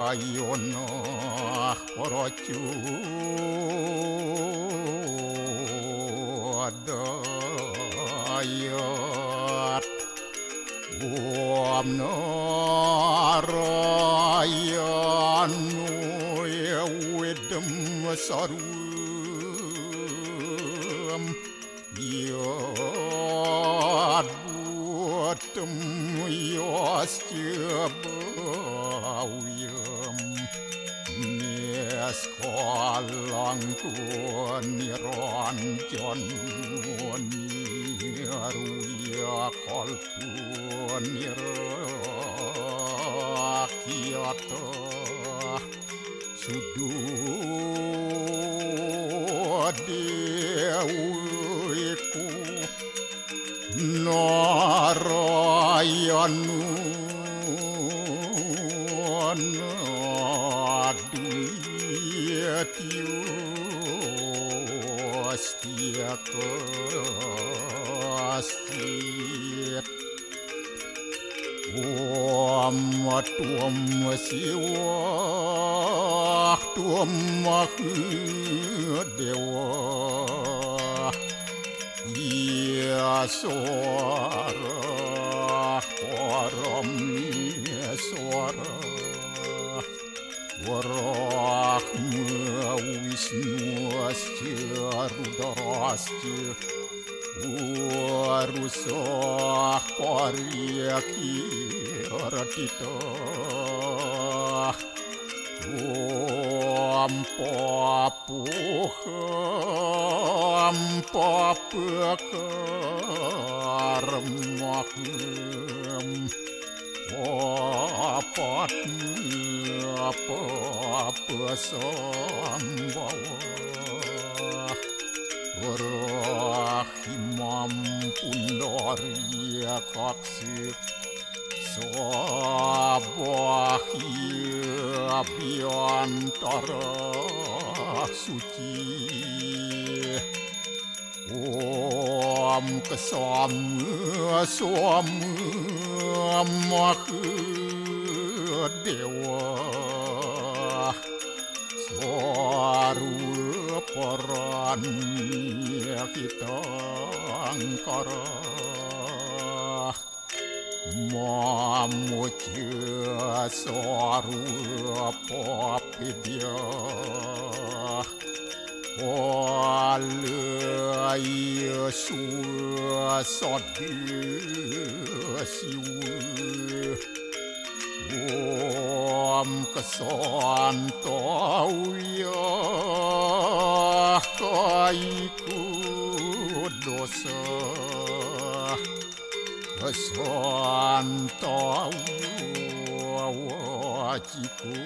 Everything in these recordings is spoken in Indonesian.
Ayono porocu adayat Wamna rayanu yawidem sarum yad buatem yasjabawiyam niaskolang niranjan niaruya kalpun nirakyata sududewiku narayanu adiyatyu astiakastit tuam siwa tuam dewa ya suara param suara warahma wisnu asya rudarasya warusah paryaki ratita ampapuham apa sambawa rahimam pundaria kaksir sabahia biantara suci Om kesama sama dewa suara peran kita angkara mamuja suara papidya Wala Yesu sadisiwa Om kesantauya kaiku dosa Kesantauya wajiku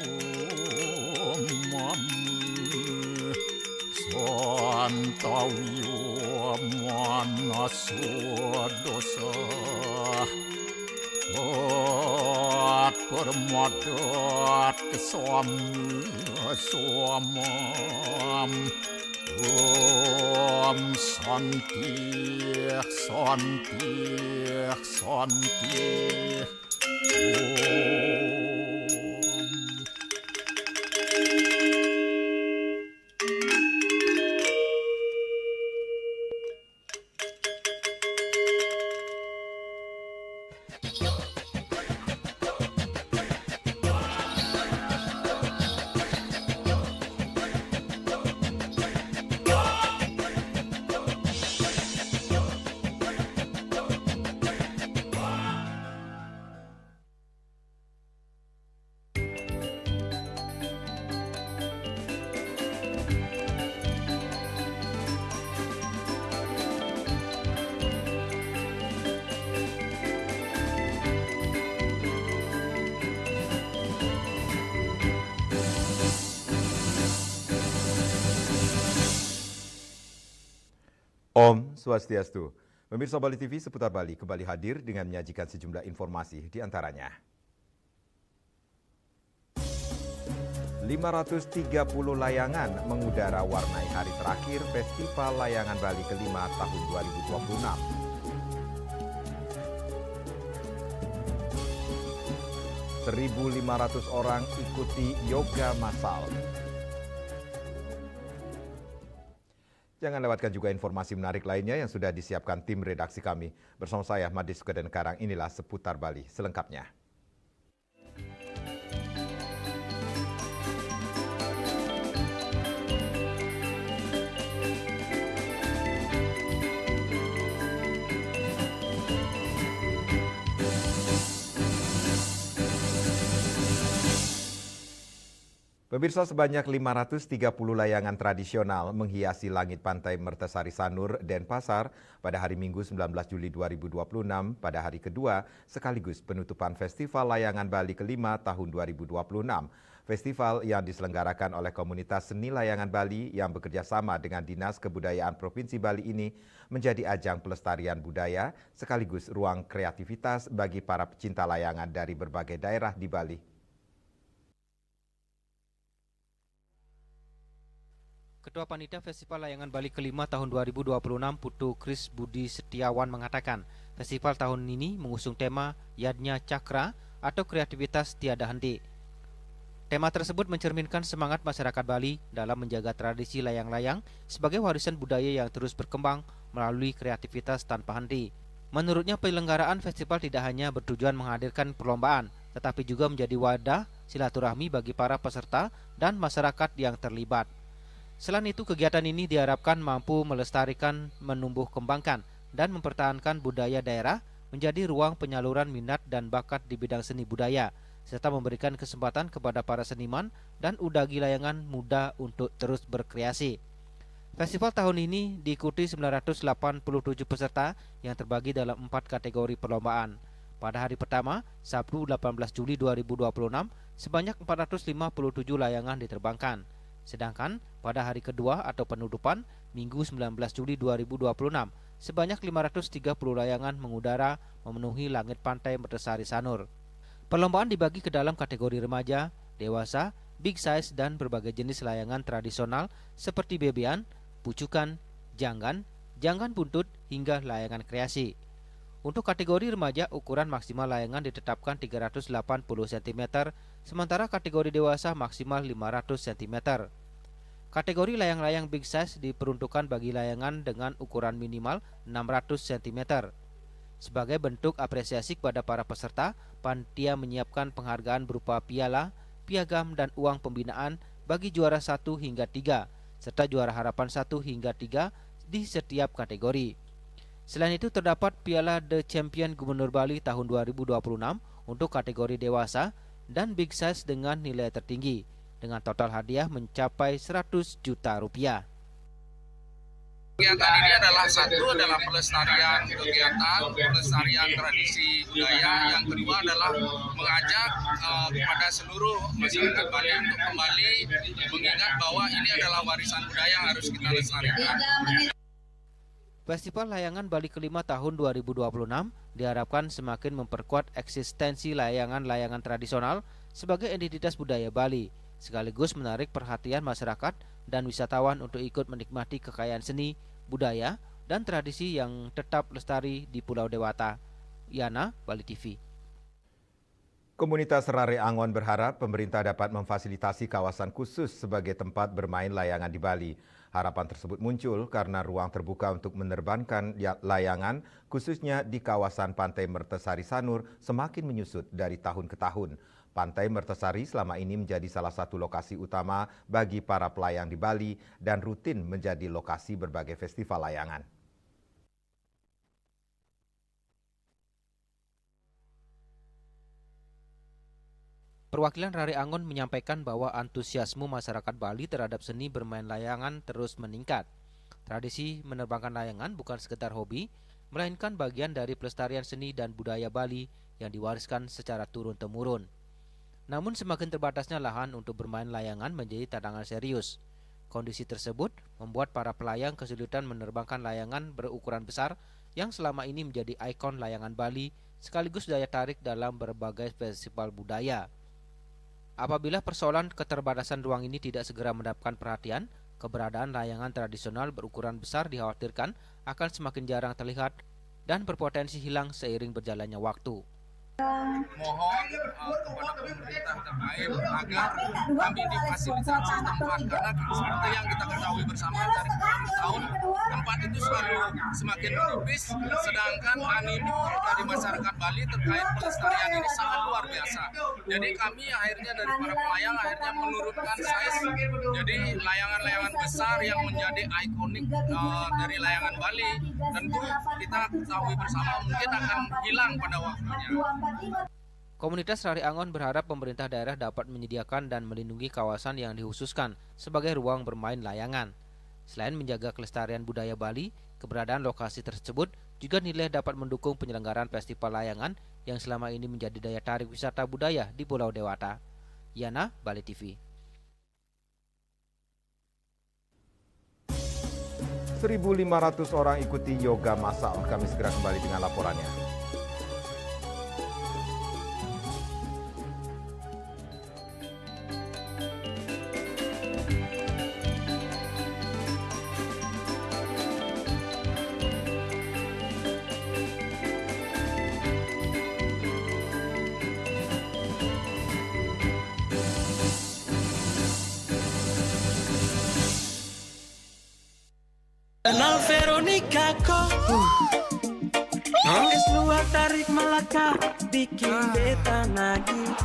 Santawiyo manaswa dosa At permadat kesamam Om santi Om Swastiastu. Pemirsa Bali TV seputar Bali kembali hadir dengan menyajikan sejumlah informasi di antaranya. 530 layangan mengudara warnai hari terakhir Festival Layangan Bali kelima tahun 2026. 1.500 orang ikuti yoga massal. Jangan lewatkan juga informasi menarik lainnya yang sudah disiapkan tim redaksi kami. Bersama saya, Madis Sukadenkarang, inilah Seputar Bali selengkapnya. Pemirsa, sebanyak 530 layangan tradisional menghiasi langit pantai Mertasari Sanur, Denpasar pada hari Minggu 19 Juli 2026 pada hari kedua sekaligus penutupan Festival Layangan Bali kelima tahun 2026. Festival yang diselenggarakan oleh Komunitas Seni Layangan Bali yang bekerja sama dengan Dinas Kebudayaan Provinsi Bali ini menjadi ajang pelestarian budaya sekaligus ruang kreativitas bagi para pecinta layangan dari berbagai daerah di Bali. Ketua Panitia Festival Layangan Bali kelima tahun 2026 Putu Kris Budi Setiawan mengatakan, festival tahun ini mengusung tema Yadnya Cakra atau kreativitas tiada henti. Tema tersebut mencerminkan semangat masyarakat Bali dalam menjaga tradisi layang-layang sebagai warisan budaya yang terus berkembang melalui kreativitas tanpa henti. Menurutnya, penyelenggaraan festival tidak hanya bertujuan menghadirkan perlombaan, tetapi juga menjadi wadah silaturahmi bagi para peserta dan masyarakat yang terlibat. Selain itu, kegiatan ini diharapkan mampu melestarikan, menumbuh kembangkan, dan mempertahankan budaya daerah menjadi ruang penyaluran minat dan bakat di bidang seni budaya, serta memberikan kesempatan kepada para seniman dan udagi layangan muda untuk terus berkreasi. Festival tahun ini diikuti 987 peserta yang terbagi dalam 4 kategori perlombaan. Pada hari pertama, Sabtu 18 Juli 2026, sebanyak 457 layangan diterbangkan. Sedangkan pada hari kedua atau penutupan Minggu 19 Juli 2026, sebanyak 530 layangan mengudara memenuhi langit pantai Mertasari Sanur. Perlombaan dibagi ke dalam kategori remaja, dewasa, big size, dan berbagai jenis layangan tradisional seperti bebean, pucukan, janggan, janggan buntut, hingga layangan kreasi. Untuk kategori remaja, ukuran maksimal layangan ditetapkan 380 cm, sementara kategori dewasa maksimal 500 cm. Kategori layang-layang big size diperuntukkan bagi layangan dengan ukuran minimal 600 cm. Sebagai bentuk apresiasi kepada para peserta, panitia menyiapkan penghargaan berupa piala, piagam, dan uang pembinaan bagi juara 1 hingga 3, serta juara harapan 1 hingga 3 di setiap kategori. Selain itu, terdapat Piala The Champion Gubernur Bali tahun 2026 untuk kategori dewasa dan big size dengan nilai tertinggi, dengan total hadiah mencapai 100 juta rupiah. Kegiatan ini adalah pelestarian tradisi budaya. Yang kedua adalah mengajak kepada seluruh masyarakat Bali untuk kembali mengingat bahwa ini adalah warisan budaya yang harus kita lestarikan. Festival Layangan Bali kelima tahun 2026 diharapkan semakin memperkuat eksistensi layangan-layangan tradisional sebagai identitas budaya Bali, sekaligus menarik perhatian masyarakat dan wisatawan untuk ikut menikmati kekayaan seni, budaya, dan tradisi yang tetap lestari di Pulau Dewata. Yana, Bali TV. Komunitas Rare Angon berharap pemerintah dapat memfasilitasi kawasan khusus sebagai tempat bermain layangan di Bali. Harapan tersebut muncul karena ruang terbuka untuk menerbangkan layangan, khususnya di kawasan Pantai Mertasari Sanur, semakin menyusut dari tahun ke tahun. Pantai Mertasari selama ini menjadi salah satu lokasi utama bagi para pelayang di Bali dan rutin menjadi lokasi berbagai festival layangan. Perwakilan Rare Angon menyampaikan bahwa antusiasme masyarakat Bali terhadap seni bermain layangan terus meningkat. Tradisi menerbangkan layangan bukan sekedar hobi, melainkan bagian dari pelestarian seni dan budaya Bali yang diwariskan secara turun-temurun. Namun semakin terbatasnya lahan untuk bermain layangan menjadi tantangan serius. Kondisi tersebut membuat para pelayang kesulitan menerbangkan layangan berukuran besar yang selama ini menjadi ikon layangan Bali sekaligus daya tarik dalam berbagai festival budaya. Apabila persoalan keterbatasan ruang ini tidak segera mendapatkan perhatian, keberadaan layangan tradisional berukuran besar dikhawatirkan akan semakin jarang terlihat dan berpotensi hilang seiring berjalannya waktu. Mohon kepada pemerintah terkait agar kami difasilitasi tempat, karena seperti yang kita ketahui bersama dari tahun tempat itu selalu semakin menipis, sedangkan animo dari masyarakat Bali terkait pelestarian ini sangat luar biasa. Jadi kami akhirnya dari para pelayang akhirnya menurunkan size, jadi layangan-layangan besar yang menjadi ikonik dari layangan Bali, tentu kita ketahui bersama mungkin akan hilang pada waktunya. Komunitas Rari Angon berharap pemerintah daerah dapat menyediakan dan melindungi kawasan yang dikhususkan sebagai ruang bermain layangan. Selain menjaga kelestarian budaya Bali, keberadaan lokasi tersebut juga nilai dapat mendukung penyelenggaraan festival layangan yang selama ini menjadi daya tarik wisata budaya di Pulau Dewata. Yana, Bali TV. 1.500 orang ikuti yoga massal. Kami segera kembali dengan laporannya. Kenal Veronica kok es luar tarik Melaka bikin beta nagih.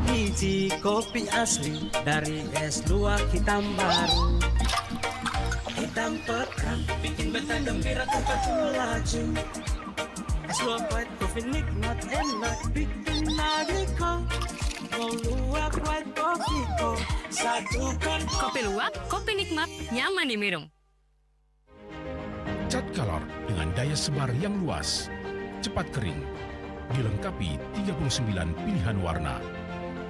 Biji kopi asli dari es luar hitam baru, hitam pekat bikin beta gembira tempat melaju. Es luar white coffee nikmat enak bikin nagih kok. Mau luwak white coffee kok satukan. Kopi luwak, kopi nikmat, nyaman diminum. Cat Color dengan daya sebar yang luas, cepat kering, dilengkapi 39 pilihan warna,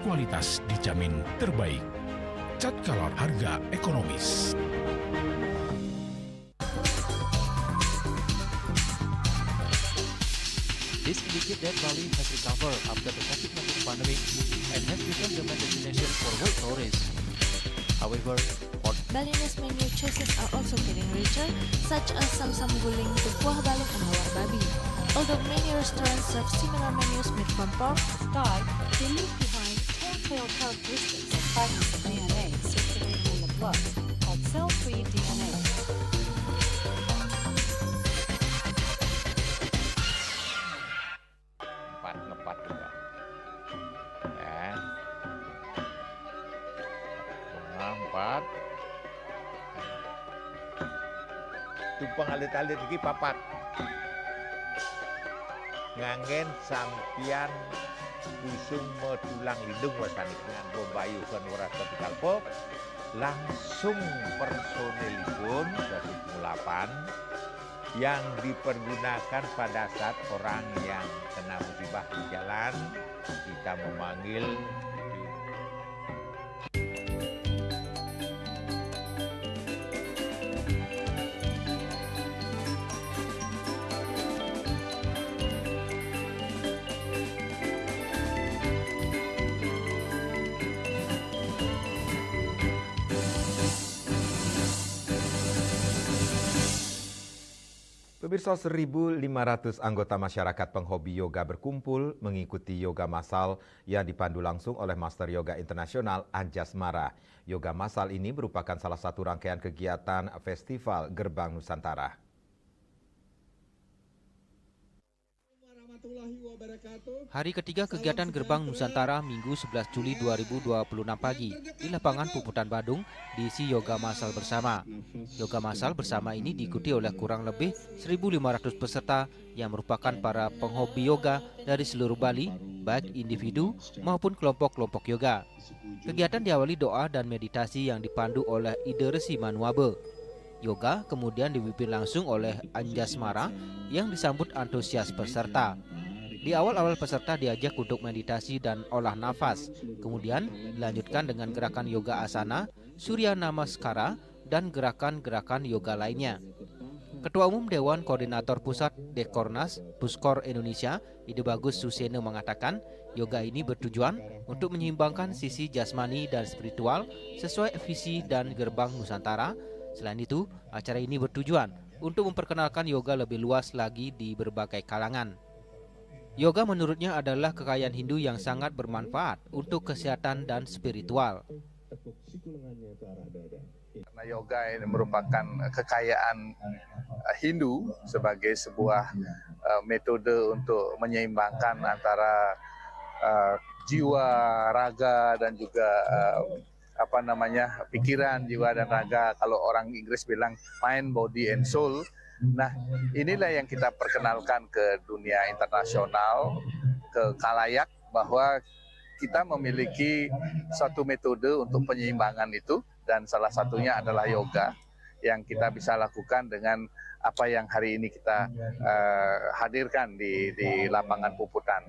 kualitas dijamin terbaik. Cat Color harga ekonomis. This indicates that Bali has recovered after the COVID-19 pandemic and has become the main destination for world tourists. However, Balinese menu choices are also getting richer, such as Sam-Sam Guling, Tupuah Balik, and Hawar Babi. Although many restaurants serve similar menus made from pork, Start, they leave behind telltale characteristics of fragments of DNA circulating in the blood, called cell-free DNA. Ngepat juga. Ya. Empat. Tumpang alit-alit lagi papat. Ngangen sampian usung metulang lindung wasani dengan bombayu kan warasa tikalpop. Langsung personelipun 108 yang dipergunakan pada saat orang yang kena musibah di jalan, kita memanggil Pemirsa, 1.500 anggota masyarakat penghobi yoga berkumpul mengikuti yoga massal yang dipandu langsung oleh Master Yoga Internasional Anjas Mara. Yoga massal ini merupakan salah satu rangkaian kegiatan Festival Gerbang Nusantara. Hari ketiga kegiatan Gerbang Nusantara Minggu 11 Juli 2026 pagi di lapangan Puputan Badung diisi yoga massal bersama. Yoga massal bersama ini diikuti oleh kurang lebih 1.500 peserta yang merupakan para penghobi yoga dari seluruh Bali, baik individu maupun kelompok-kelompok yoga. Kegiatan diawali doa dan meditasi yang dipandu oleh Ide Resi Manuabe. Yoga kemudian dipimpin langsung oleh Anjas Mara yang disambut antusias peserta. Di awal-awal peserta diajak untuk meditasi dan olah nafas, kemudian dilanjutkan dengan gerakan yoga asana, Surya Namaskara, dan gerakan-gerakan yoga lainnya. Ketua Umum Dewan Koordinator Pusat Dekornas Puskor Indonesia, Ide Bagus Suseno mengatakan, yoga ini bertujuan untuk menyeimbangkan sisi jasmani dan spiritual sesuai visi dan Gerbang Nusantara. Selain itu, acara ini bertujuan untuk memperkenalkan yoga lebih luas lagi di berbagai kalangan. Yoga menurutnya adalah kekayaan Hindu yang sangat bermanfaat untuk kesehatan dan spiritual. Karena yoga ini merupakan kekayaan Hindu sebagai sebuah metode untuk menyeimbangkan antara jiwa, raga, dan juga pikiran, jiwa dan raga. Kalau orang Inggris bilang mind, body, and soul. Nah, inilah yang kita perkenalkan ke dunia internasional, ke khalayak, bahwa kita memiliki suatu metode untuk penyeimbangan itu, dan salah satunya adalah yoga yang kita bisa lakukan dengan apa yang hari ini kita hadirkan di lapangan Puputan.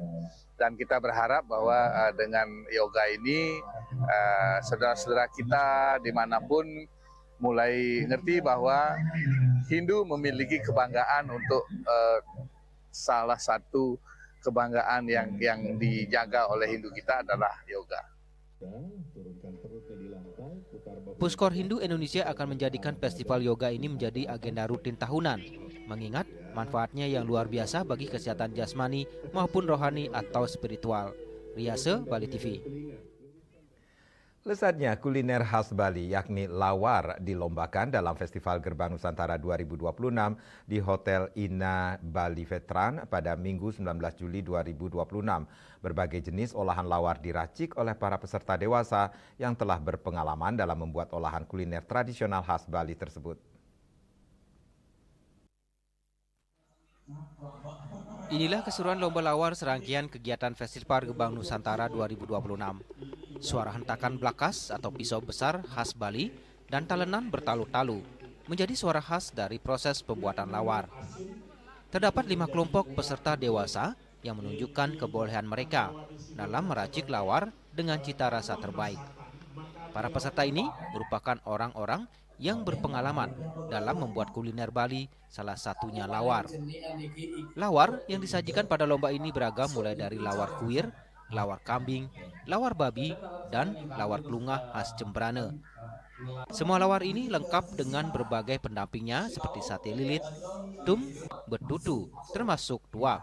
Dan kita berharap bahwa dengan yoga ini saudara-saudara kita dimanapun mulai ngerti bahwa Hindu memiliki kebanggaan untuk salah satu kebanggaan yang dijaga oleh Hindu kita adalah yoga. Puskor Hindu Indonesia akan menjadikan festival yoga ini menjadi agenda rutin tahunan, mengingat manfaatnya yang luar biasa bagi kesehatan jasmani maupun rohani atau spiritual. Riase, Bali TV. Lezatnya kuliner khas Bali yakni lawar dilombakan dalam Festival Gerbang Nusantara 2026 di Hotel Ina Bali Veteran pada Minggu 19 Juli 2026. Berbagai jenis olahan lawar diracik oleh para peserta dewasa yang telah berpengalaman dalam membuat olahan kuliner tradisional khas Bali tersebut. Inilah keseruan lomba lawar serangkaian kegiatan Festival Gerbang Nusantara 2026. Suara hentakan blakas atau pisau besar khas Bali dan talenan bertalu-talu menjadi suara khas dari proses pembuatan lawar. Terdapat 5 kelompok peserta dewasa yang menunjukkan kebolehan mereka dalam meracik lawar dengan cita rasa terbaik. Para peserta ini merupakan orang-orang yang berpengalaman dalam membuat kuliner Bali, salah satunya lawar. Lawar yang disajikan pada lomba ini beragam mulai dari lawar kuir, lawar kambing, lawar babi, dan lawar kelungah khas Jembrane. Semua lawar ini lengkap dengan berbagai pendampingnya seperti sate lilit, tum, betutu, termasuk tuak.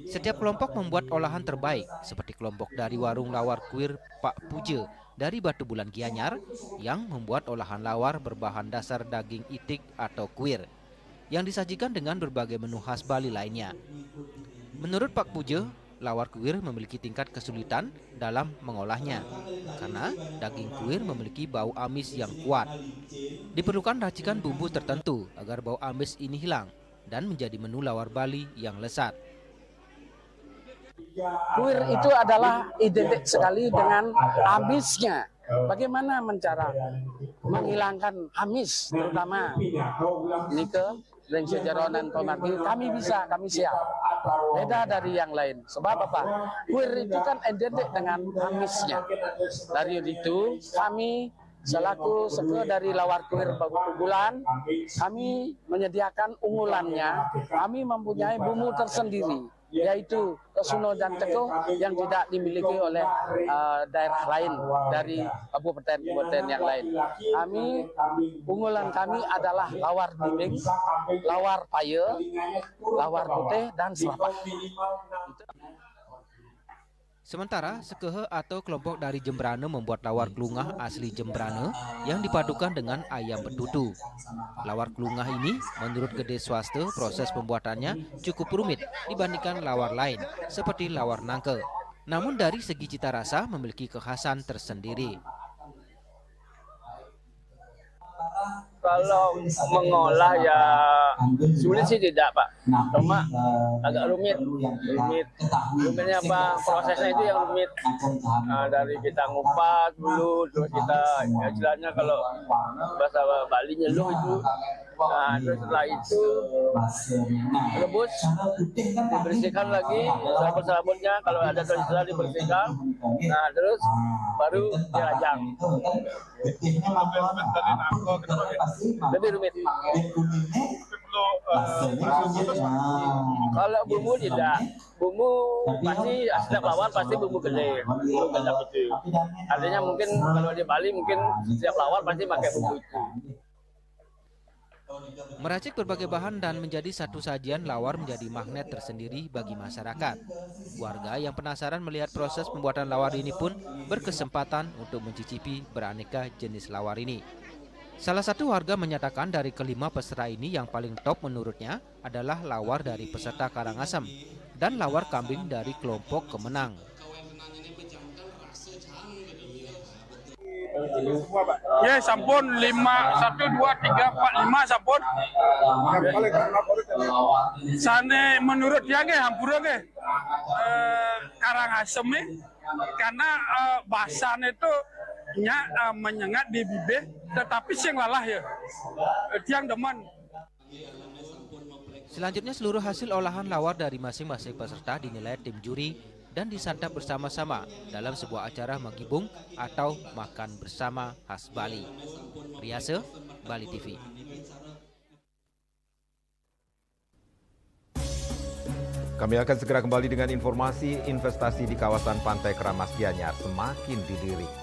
Setiap kelompok membuat olahan terbaik seperti kelompok dari warung lawar kuir Pak Puje dari Batu Bulan Gianyar yang membuat olahan lawar berbahan dasar daging itik atau kuir yang disajikan dengan berbagai menu khas Bali lainnya. Menurut Pak Puje, lawar kuir memiliki tingkat kesulitan dalam mengolahnya karena daging kuir memiliki bau amis yang kuat. Diperlukan racikan bumbu tertentu agar bau amis ini hilang dan menjadi menu lawar Bali yang lezat. Kuir itu adalah identik sekali dengan amisnya. Bagaimana cara menghilangkan amis, terutama nike, lengse jeronan tonati, kami siap. Beda dari yang lain. Sebab apa? Kuir itu kan identik dengan amisnya. Dari itu kami selaku seke dari lawar kuir Batu Bulan, kami menyediakan unggulannya. Kami mempunyai bumbu tersendiri, yaitu kesuno dan teko yang tidak dimiliki oleh daerah lain dari kabupaten-kabupaten yang lain. Unggulan kami adalah lawar dinding, lawar paye, lawar putih, dan selapa. Sementara Sekehe atau kelompok dari Jembrane membuat lawar kelungah asli Jembrane yang dipadukan dengan ayam betutu. Lawar kelungah ini menurut Gede Swaste proses pembuatannya cukup rumit dibandingkan lawar lain seperti lawar nangke. Namun dari segi cita rasa memiliki kekhasan tersendiri. Kalau mengolah ya sulit sih tidak Pak, cuma agak rumit. Rumitnya apa? Prosesnya itu yang rumit. Dari kita ngupas dulu, terus kita istilahnya kalau bahasa Bali nyeluh itu. Nah, terus setelah itu rebus, dibersihkan lagi serabut-serabutnya, kalau ada tersisa dibersihkan. Nah, terus baru dirajang. Lebih rumit. Kalau bumbu tidak, bumbu pasti setiap lawar pasti bumbu gede, bumbu kecap itu. Artinya mungkin kalau di Bali mungkin setiap lawar pasti pakai bumbu itu. Meracik berbagai bahan dan menjadi satu sajian, lawar menjadi magnet tersendiri bagi masyarakat. Warga yang penasaran melihat proses pembuatan lawar ini pun berkesempatan untuk mencicipi beraneka jenis lawar ini. Salah satu warga menyatakan dari kelima peserta ini yang paling top menurutnya adalah lawar dari peserta Karangasem dan lawar kambing dari kelompok Kemenang. Ya, sampun 5, 1, 2, 3, 4, 5 sampun. Sane menurut dia ke hampura ke Karangasem karena bahasan itu menyengat di bibir, tetapi sing lalah ya. Tiang demen. Selanjutnya seluruh hasil olahan lawar dari masing-masing peserta dinilai tim juri dan disantap bersama-sama dalam sebuah acara magibung atau makan bersama khas Bali. Riase, Bali TV. Kami akan segera kembali dengan informasi investasi di kawasan Pantai Keramas Gianyar semakin dilirik.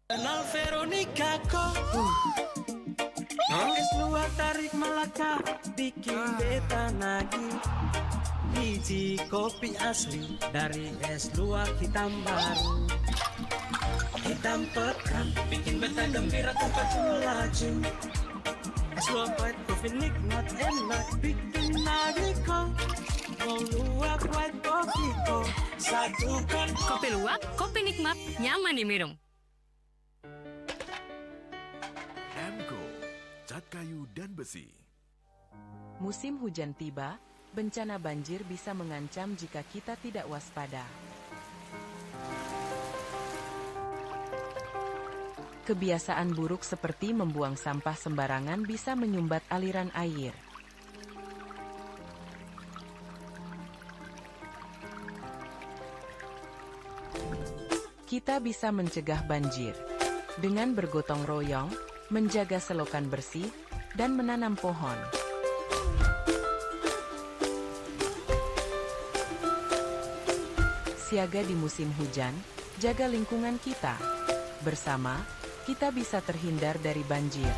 Kenal Veronica kok es luar tarik Melaka bikin beta nagih. Biji kopi asli dari es luar hitam baru, hitam pekat bikin beta gembira tanpa laju. Es luar white coffee nikmat enak bikin nagih kok. Mau luwak white coffee kok satukan. Kopi luwak, kopi nikmat, nyaman diminum. Cat kayu dan besi. Musim hujan tiba, bencana banjir bisa mengancam jika kita tidak waspada. Kebiasaan buruk seperti membuang sampah sembarangan bisa menyumbat aliran air. Kita bisa mencegah banjir dengan bergotong royong, menjaga selokan bersih, dan menanam pohon. Siaga di musim hujan, jaga lingkungan kita. Bersama, kita bisa terhindar dari banjir.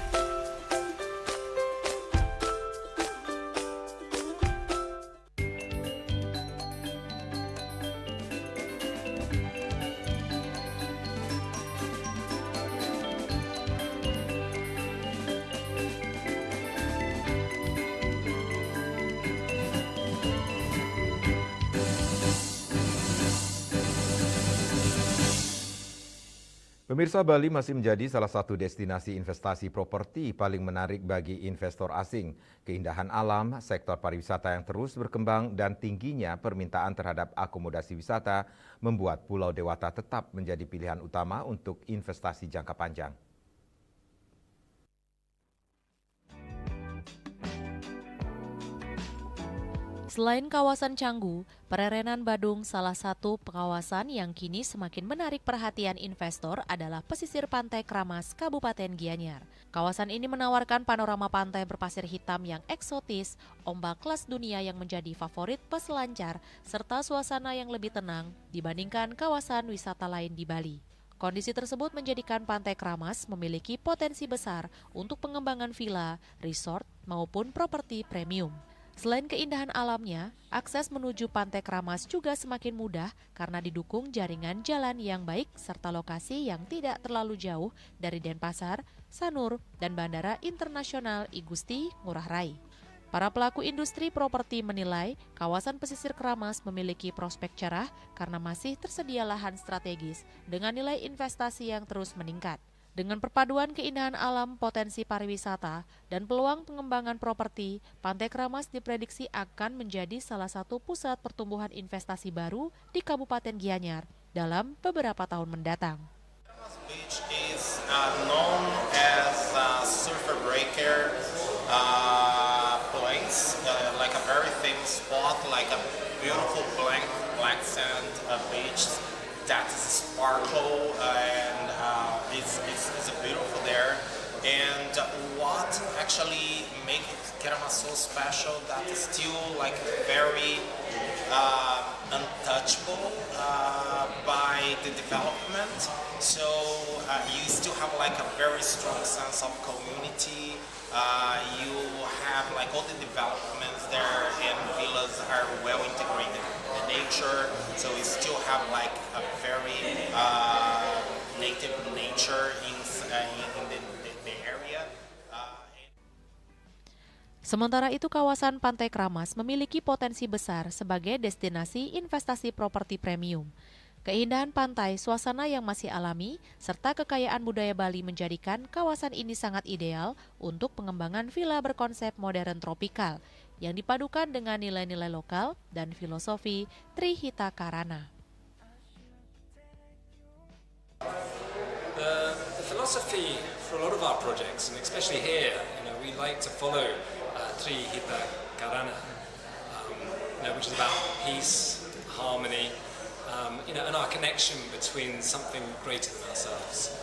Pemirsa, Bali masih menjadi salah satu destinasi investasi properti paling menarik bagi investor asing. Keindahan alam, sektor pariwisata yang terus berkembang, dan tingginya permintaan terhadap akomodasi wisata membuat Pulau Dewata tetap menjadi pilihan utama untuk investasi jangka panjang. Selain kawasan Canggu, Pererenan Badung salah satu kawasan yang kini semakin menarik perhatian investor adalah pesisir pantai Keramas, Kabupaten Gianyar. Kawasan ini menawarkan panorama pantai berpasir hitam yang eksotis, ombak kelas dunia yang menjadi favorit peselancar, serta suasana yang lebih tenang dibandingkan kawasan wisata lain di Bali. Kondisi tersebut menjadikan Pantai Keramas memiliki potensi besar untuk pengembangan villa, resort, maupun properti premium. Selain keindahan alamnya, akses menuju Pantai Keramas juga semakin mudah karena didukung jaringan jalan yang baik serta lokasi yang tidak terlalu jauh dari Denpasar, Sanur, dan Bandara Internasional I Gusti Ngurah Rai. Para pelaku industri properti menilai kawasan pesisir Keramas memiliki prospek cerah karena masih tersedia lahan strategis dengan nilai investasi yang terus meningkat. Dengan perpaduan keindahan alam, potensi pariwisata, dan peluang pengembangan properti, Pantai Keramas diprediksi akan menjadi salah satu pusat pertumbuhan investasi baru di Kabupaten Gianyar dalam beberapa tahun mendatang. Beach is known as surfer breaker place, like a very famous spot, like a beautiful black sand beach that is sparkle and it's beautiful there. And what actually make Kerama so special that is still like very untouchable by the development. So you still have like a very strong sense of community. You have like all the developments there, and villas are well integrated in nature. So you still have like a very native nature in the area. Sementara itu, kawasan Pantai Kramas memiliki potensi besar sebagai destinasi investasi properti premium. Keindahan pantai, suasana yang masih alami, serta kekayaan budaya Bali menjadikan kawasan ini sangat ideal untuk pengembangan villa berkonsep modern tropikal yang dipadukan dengan nilai-nilai lokal dan filosofi Trihita Karana. The philosophy for a lot of our projects, and especially here, we like to follow Trihita Karana, which is about peace, harmony, and our connection between something greater than ourselves.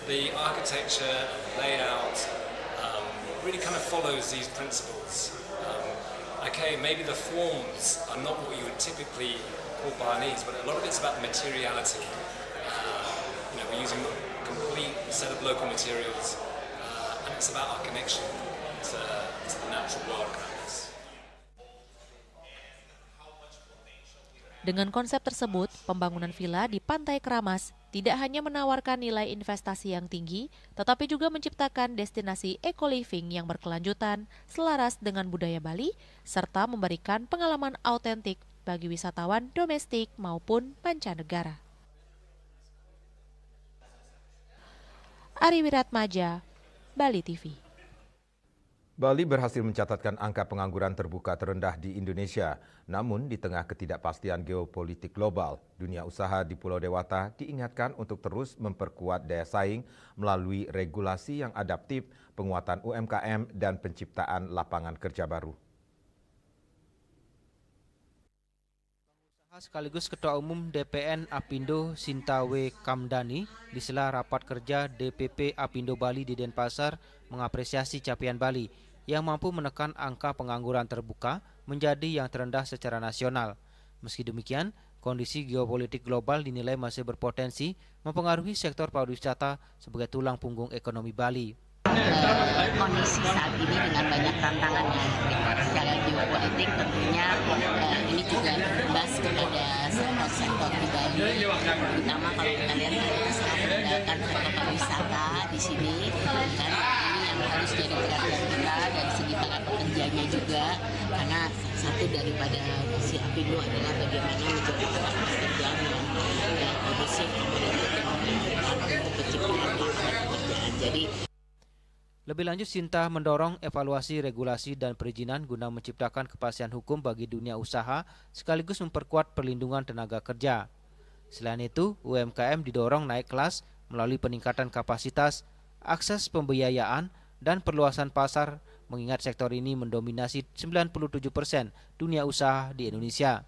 The architecture, layout, really kind of follows these principles. Maybe the forms are not what you would typically call Balinese, but a lot of it's about the materiality. We're using a complete set of local materials, and it's about our connection to the natural world. Dengan konsep tersebut, pembangunan villa di Pantai Kramas tidak hanya menawarkan nilai investasi yang tinggi, tetapi juga menciptakan destinasi eco-living yang berkelanjutan, selaras dengan budaya Bali, serta memberikan pengalaman autentik bagi wisatawan domestik maupun mancanegara. Ari Wiratmaja, Bali TV. Bali berhasil mencatatkan angka pengangguran terbuka terendah di Indonesia. Namun, di tengah ketidakpastian geopolitik global, dunia usaha di Pulau Dewata diingatkan untuk terus memperkuat daya saing melalui regulasi yang adaptif, penguatan UMKM, dan penciptaan lapangan kerja baru. Sekaligus Ketua Umum DPN Apindo Sintawe Kamdani di sela rapat kerja DPP Apindo Bali di Denpasar mengapresiasi capaian Bali yang mampu menekan angka pengangguran terbuka menjadi yang terendah secara nasional. Meski demikian, kondisi geopolitik global dinilai masih berpotensi mempengaruhi sektor pariwisata sebagai tulang punggung ekonomi Bali. Kondisi saat ini dengan banyak tantangannya secara geopolitik, tentunya ini juga berimbas kepada sektor-sektor di Bali, terutama kalau kita lihat kita sangat mengandalkan sektor pariwisata di sini, dan ini yang harus jadi perhatian kita dari segi para pekerjanya juga, karena satu daripada visi Apindo adalah bagaimana menjadi tempat pekerjaan yang kondusif, kemudian untuk penciptaan lapangan pekerjaan. Jadi lebih lanjut, Sinta mendorong evaluasi regulasi dan perizinan guna menciptakan kepastian hukum bagi dunia usaha sekaligus memperkuat perlindungan tenaga kerja. Selain itu, UMKM didorong naik kelas melalui peningkatan kapasitas, akses pembiayaan, dan perluasan pasar mengingat sektor ini mendominasi 97% dunia usaha di Indonesia.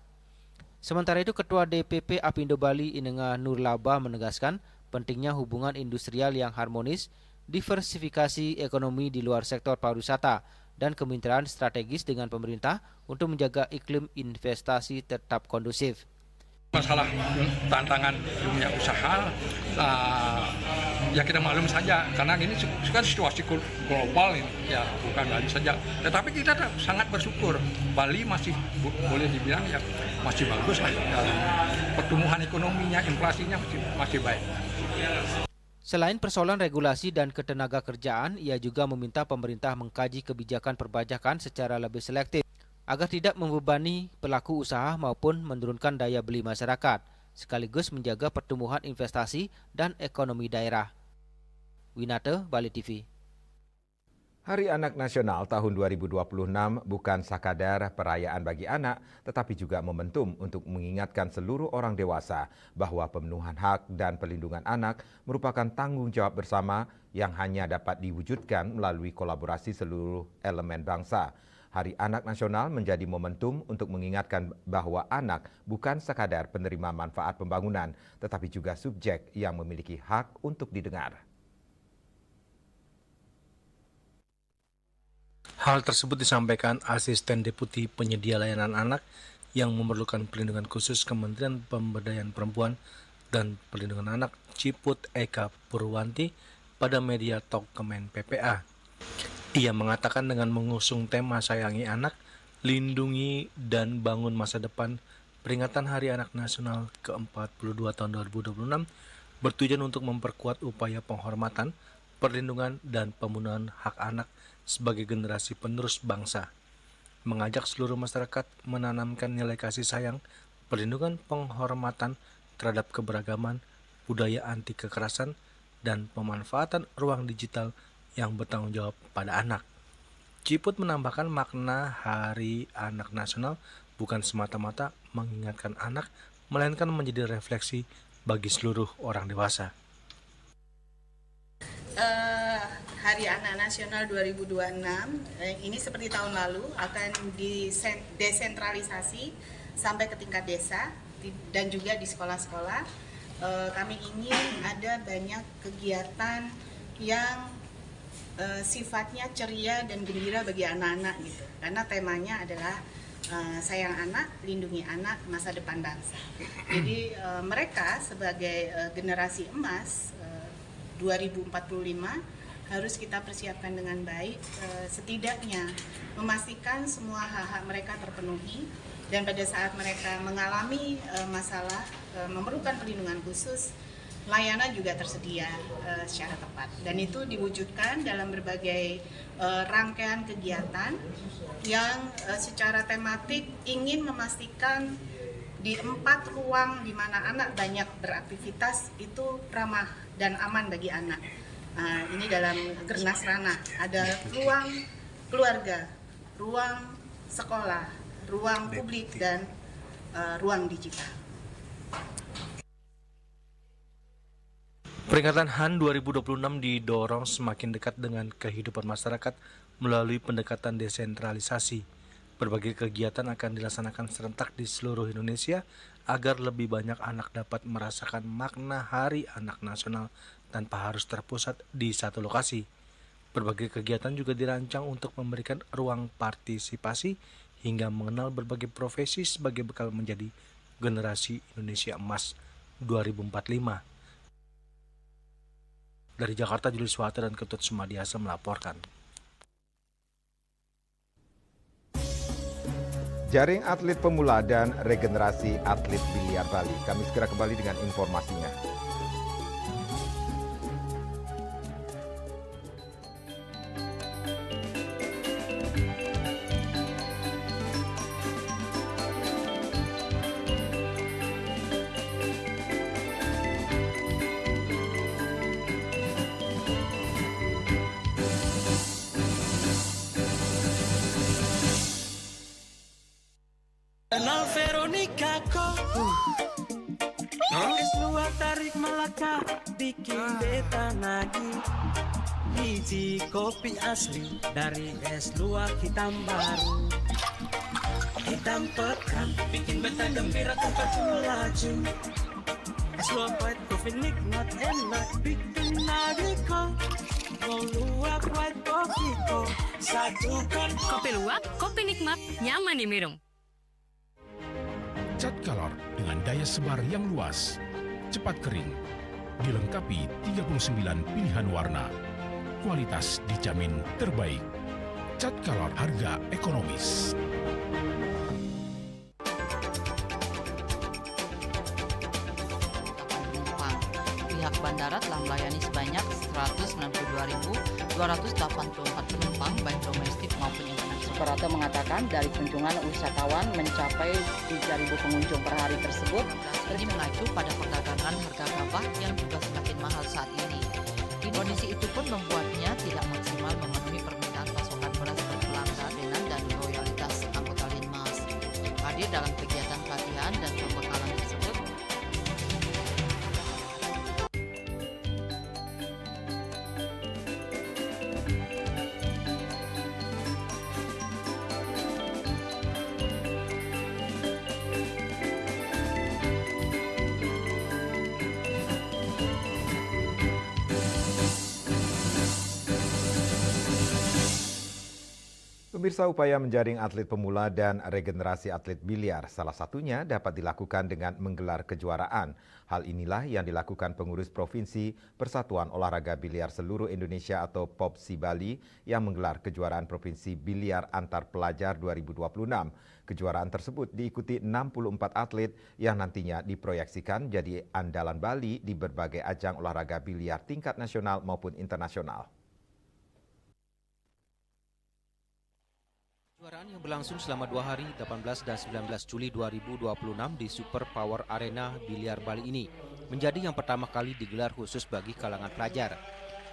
Sementara itu, Ketua DPP Apindo Bali Inenga Nurlaba menegaskan pentingnya hubungan industrial yang harmonis, diversifikasi ekonomi di luar sektor pariwisata, dan kemitraan strategis dengan pemerintah untuk menjaga iklim investasi tetap kondusif. Masalah tantangan dunia usaha, ya kita maklum saja, karena ini kan situasi global ini, ya bukan Bali saja. Tetapi kita sangat bersyukur, Bali masih boleh dibilang ya masih bagus lah, pertumbuhan ekonominya, inflasinya masih baik. Selain persoalan regulasi dan ketenaga kerjaan, ia juga meminta pemerintah mengkaji kebijakan perpajakan secara lebih selektif agar tidak membebani pelaku usaha maupun menurunkan daya beli masyarakat, sekaligus menjaga pertumbuhan investasi dan ekonomi daerah. Winate, Bali TV. Hari Anak Nasional tahun 2026 bukan sekadar perayaan bagi anak, tetapi juga momentum untuk mengingatkan seluruh orang dewasa bahwa pemenuhan hak dan perlindungan anak merupakan tanggung jawab bersama yang hanya dapat diwujudkan melalui kolaborasi seluruh elemen bangsa. Hari Anak Nasional menjadi momentum untuk mengingatkan bahwa anak bukan sekadar penerima manfaat pembangunan, tetapi juga subjek yang memiliki hak untuk didengar. Hal tersebut disampaikan Asisten Deputi Penyedia Layanan Anak yang memerlukan perlindungan khusus Kementerian Pemberdayaan Perempuan dan Perlindungan Anak Ciput Eka Purwanti pada Media Talk Kemen PPA. Ia mengatakan dengan mengusung tema Sayangi Anak, Lindungi dan Bangun Masa Depan, peringatan Hari Anak Nasional ke-42 tahun 2026 bertujuan untuk memperkuat upaya penghormatan, perlindungan, dan pemenuhan hak anak sebagai generasi penerus bangsa. Mengajak seluruh masyarakat menanamkan nilai kasih sayang, perlindungan, penghormatan terhadap keberagaman, budaya anti kekerasan, dan pemanfaatan ruang digital yang bertanggung jawab pada anak. Ciput menambahkan makna Hari Anak Nasional bukan semata-mata mengingatkan anak, melainkan menjadi refleksi bagi seluruh orang dewasa. Hari Anak Nasional 2026 ini seperti tahun lalu akan didesentralisasi sampai ke tingkat desa dan juga di sekolah-sekolah. Kami ingin ada banyak kegiatan yang sifatnya ceria dan gembira bagi anak-anak gitu, karena temanya adalah sayang anak, lindungi anak, masa depan bangsa. Jadi mereka sebagai generasi emas 2045 harus kita persiapkan dengan baik, setidaknya memastikan semua hak-hak mereka terpenuhi, dan pada saat mereka mengalami masalah memerlukan perlindungan khusus, layanan juga tersedia secara tepat, dan itu diwujudkan dalam berbagai rangkaian kegiatan yang secara tematik ingin memastikan di 4 ruang di mana anak banyak beraktivitas itu ramah dan aman bagi anak. Ini dalam Gernas Ranah ada ruang keluarga, ruang sekolah, ruang publik, dan ruang digital. Peringatan HAN 2026 didorong semakin dekat dengan kehidupan masyarakat melalui pendekatan desentralisasi. Berbagai kegiatan akan dilaksanakan serentak di seluruh Indonesia agar lebih banyak anak dapat merasakan makna Hari Anak Nasional tanpa harus terpusat di satu lokasi. Berbagai kegiatan juga dirancang untuk memberikan ruang partisipasi hingga mengenal berbagai profesi sebagai bekal menjadi generasi Indonesia Emas 2045. Dari Jakarta, Julius Wahata dan Ketut Sumadiasa melaporkan. Jaring atlet pemula dan regenerasi atlet biliar Bali. Kami segera kembali dengan informasinya. Kenal Veronica kok es luar tarik Melaka bikin beta nagih. Biji kopi asli dari es luar hitam baru, hitam pekat bikin beta gembira tempat melaju. Es luar white kopi nikmat enak bikin nagih kok. Mau luar white kopi kok satukan. Kopi luwak, kopi nikmat, nyaman diminum. Cat Color dengan daya sebar yang luas, cepat kering, dilengkapi 39 pilihan warna. Kualitas dijamin terbaik. Cat Color harga ekonomis. Pihak bandara telah melayani sebanyak 192.284 penumpang baik domestik maupun internasional. Operator mengatakan dari kunjungan wisatawan mencapai 3.000 pengunjung per hari tersebut. Ini mengacu pada perdagangan harga gabah yang juga semakin mahal saat ini. Kondisi itu pun membuatnya tidak maksimal memenuhi permintaan pasokan beras per pelanggan dan loyalitas anggota Linmas. Hadir dalam kegiatan pelatihan dan pembekalan tersebut, Pemirsa, upaya menjaring atlet pemula dan regenerasi atlet biliar salah satunya dapat dilakukan dengan menggelar kejuaraan. Hal inilah yang dilakukan pengurus Provinsi Persatuan Olahraga Biliar Seluruh Indonesia atau POPSI Bali yang menggelar kejuaraan Provinsi Biliar Antar Pelajar 2026. Kejuaraan tersebut diikuti 64 atlet yang nantinya diproyeksikan jadi andalan Bali di berbagai ajang olahraga biliar tingkat nasional maupun internasional. Kejuaraan yang berlangsung selama 2 hari, 18 dan 19 Juli 2026 di Super Power Arena Biliar Bali ini menjadi yang pertama kali digelar khusus bagi kalangan pelajar.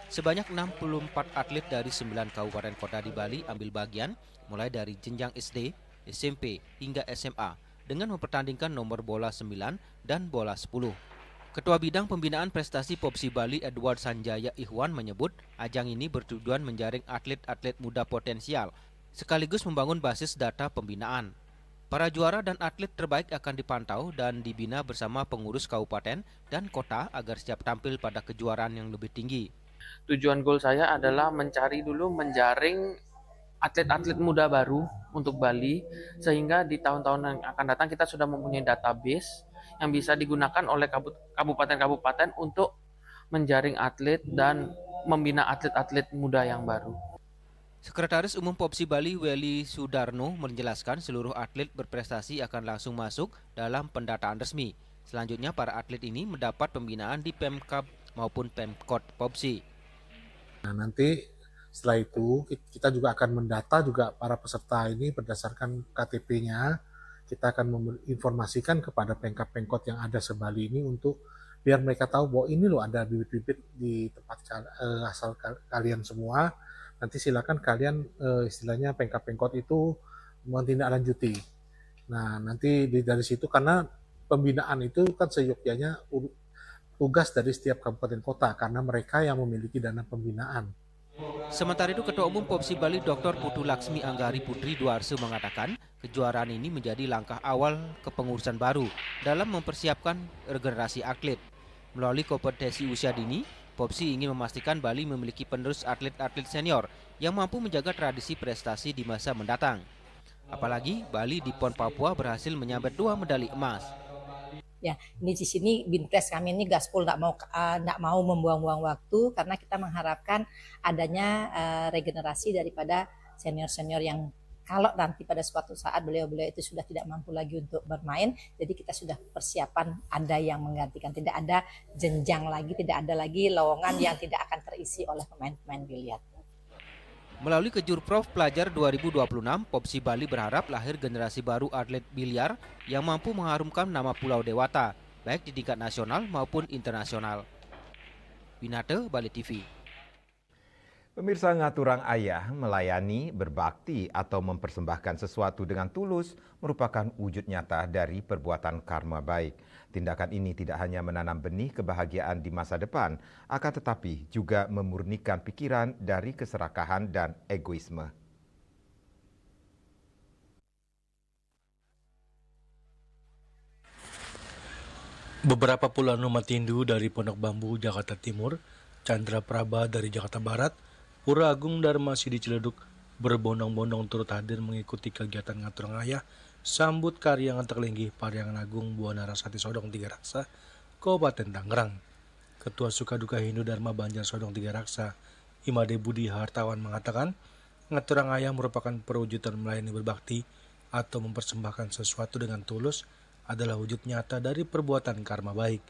Sebanyak 64 atlet dari 9 kabupaten kota di Bali ambil bagian mulai dari jenjang SD, SMP hingga SMA dengan mempertandingkan nomor bola 9 dan bola 10. Ketua Bidang Pembinaan Prestasi POPSI Bali Edward Sanjaya Ikhwan menyebut ajang ini bertujuan menjaring atlet-atlet muda potensial sekaligus membangun basis data pembinaan. Para juara dan atlet terbaik akan dipantau dan dibina bersama pengurus kabupaten dan kota agar siap tampil pada kejuaraan yang lebih tinggi. Tujuan goal saya adalah menjaring atlet-atlet muda baru untuk Bali, sehingga di tahun-tahun yang akan datang kita sudah mempunyai database yang bisa digunakan oleh kabupaten-kabupaten untuk menjaring atlet dan membina atlet-atlet muda yang baru. Sekretaris Umum POPSI Bali Weli Sudarno menjelaskan seluruh atlet berprestasi akan langsung masuk dalam pendataan resmi. Selanjutnya para atlet ini mendapat pembinaan di Pemkab maupun Pemkot POPSI. Nah, nanti setelah itu kita juga akan mendata juga para peserta ini berdasarkan KTP-nya. Kita akan menginformasikan kepada Pemkab-Pemkot yang ada se-Bali ini untuk biar mereka tahu bahwa ini loh ada bibit-bibit di tempat asal kalian semua. Nanti silakan kalian istilahnya Pemkab-Pemkot itu menindaklanjuti. Nah, nanti dari situ karena pembinaan itu kan seyogyanya tugas dari setiap kabupaten kota karena mereka yang memiliki dana pembinaan. Sementara itu Ketua Umum POPSI Bali Dr. Putu Laksmi Anggari Putri Duarse mengatakan kejuaraan ini menjadi langkah awal kepengurusan baru dalam mempersiapkan regenerasi atlet. Melalui kompetisi usia dini, POPSI ingin memastikan Bali memiliki penerus atlet-atlet senior yang mampu menjaga tradisi prestasi di masa mendatang. Apalagi Bali di PON Papua berhasil menyabet 2 medali emas. Ya, ini di sini Binpres kami ini gaspol nggak mau membuang-buang waktu karena kita mengharapkan adanya regenerasi daripada senior-senior yang kalau nanti pada suatu saat beliau-beliau itu sudah tidak mampu lagi untuk bermain, jadi kita sudah persiapan ada yang menggantikan, tidak ada jenjang lagi, tidak ada lagi lowongan yang tidak akan terisi oleh pemain-pemain biliar. Melalui Kejurprov Pelajar 2026, POPSI Bali berharap lahir generasi baru atlet biliar yang mampu mengharumkan nama Pulau Dewata, baik di tingkat nasional maupun internasional. Winate, Bali TV. Pemirsa, ngaturang ayah melayani, berbakti, atau mempersembahkan sesuatu dengan tulus merupakan wujud nyata dari perbuatan karma baik. Tindakan ini tidak hanya menanam benih kebahagiaan di masa depan, akan tetapi juga memurnikan pikiran dari keserakahan dan egoisme. Beberapa puluhan umat Hindu dari Pondok Bambu, Jakarta Timur, Chandra Prabha dari Jakarta Barat, Pura Agung Dharma Sidi Ciledug berbondong-bondong turut hadir mengikuti kegiatan ngaturang ayah sambut Karyangan Terlinggih Paryangan Agung Buana Rasati Sodong Tiga Raksa, Kabupaten Tangerang. Ketua Sukaduka Hindu Dharma Banjar Sodong Tiga Raksa, Imade Budi Hartawan mengatakan, ngaturang ayah merupakan perwujudan melayani berbakti atau mempersembahkan sesuatu dengan tulus adalah wujud nyata dari perbuatan karma baik.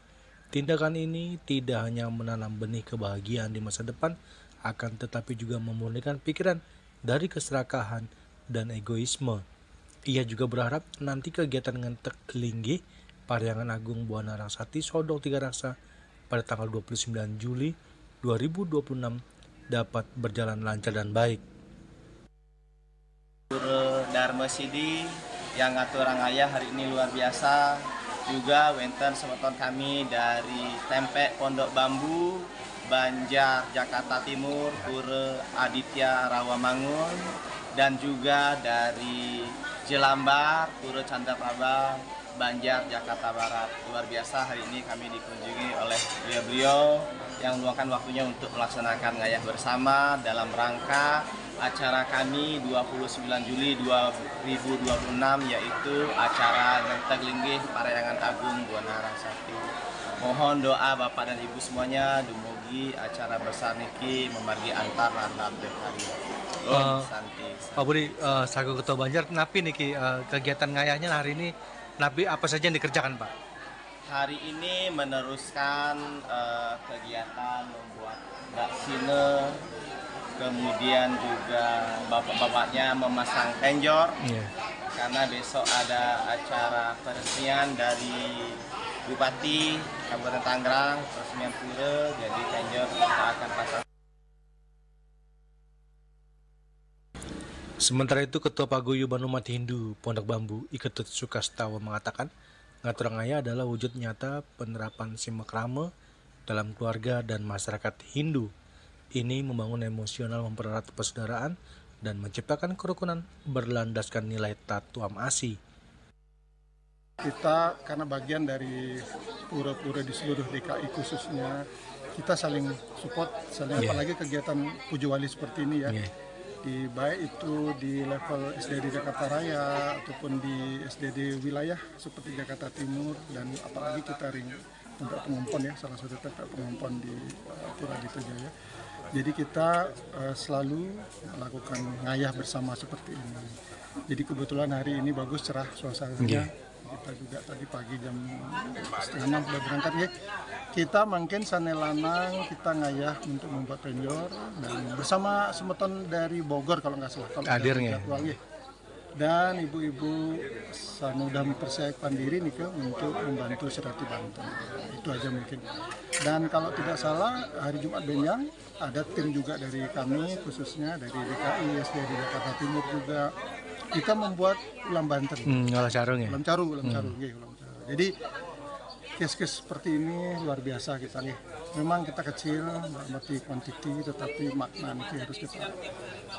Tindakan ini tidak hanya menanam benih kebahagiaan di masa depan, akan tetapi juga memurnikan pikiran dari keserakahan dan egoisme. Ia juga berharap nanti kegiatan dengan Terlinggih Paryangan Agung Buana Rasati Sodong Tiga Raksa pada tanggal 29 Juli 2026 dapat berjalan lancar dan baik. Dharma Sidi yang ngaturang ayah hari ini luar biasa. Juga wenten semeton kami dari Tempe Pondok Bambu, Banjar, Jakarta Timur, Pura Aditya Rawamangun, dan juga dari Jelambar, Pura Chandra Prabha, Banjar, Jakarta Barat. Luar biasa hari ini kami dikunjungi oleh beliau-beliau yang meluangkan waktunya untuk melaksanakan ngayah bersama dalam rangka acara kami 29 Juli 2026 yaitu acara Ngenteg Linggih Parayangan Agung Buana Rangsati. Mohon doa Bapak dan Ibu semuanya dumugi acara besar niki memargi antar lantar hari. Pak Budi, selaku Ketua Banjar, napi niki kegiatan ngayahnya hari ini, napi apa saja yang dikerjakan Pak? Hari ini meneruskan kegiatan membuat vaksine, kemudian juga bapak-bapaknya memasang penjor, karena besok ada acara peresmian dari Bupati Kabupaten Tangerang, peresmian pura, jadi penjor kita akan pasang. Sementara itu, Ketua Paguyuban Umat Hindu Pondok Bambu, Iketut Sukastawa mengatakan, Ngaturangaya adalah wujud nyata penerapan simakrama dalam keluarga dan masyarakat Hindu. Ini membangun emosional, mempererat persaudaraan, dan menciptakan kerukunan berlandaskan nilai Tatuam Asi. Kita karena bagian dari pura-pura di seluruh DKI khususnya, kita saling support, apalagi kegiatan Puja Wali seperti ini ya. Di baik itu di level SDD Jakarta Raya ataupun di SDD wilayah seperti Jakarta Timur, dan apalagi kita tempat pengumpul ya, salah satu tempat pengumpul di Pura Adito Jaya. Jadi kita selalu melakukan ngayah bersama seperti ini. Jadi kebetulan hari ini bagus, cerah suasananya. Kita juga tadi pagi jam 5:30 sudah berangkat ya. Kita mungkin sanelanang, kita ngayah untuk membuat penjor dan bersama semeton dari Bogor kalau nggak salah. Hadirnya. Dan ibu-ibu sudah mempersiapkan diri nih untuk membantu serati bantuan. Itu aja mungkin. Dan kalau tidak salah hari Jumat Benyang ada tim juga dari kami, khususnya dari DKI, SDD Jakarta Timur juga. Kita membuat ulam Banten. Ulam carung ya? Ulam caru. Jadi kes-kes seperti ini luar biasa kita nih. Memang kita kecil, berarti kuantiti, tetapi makna itu harus kita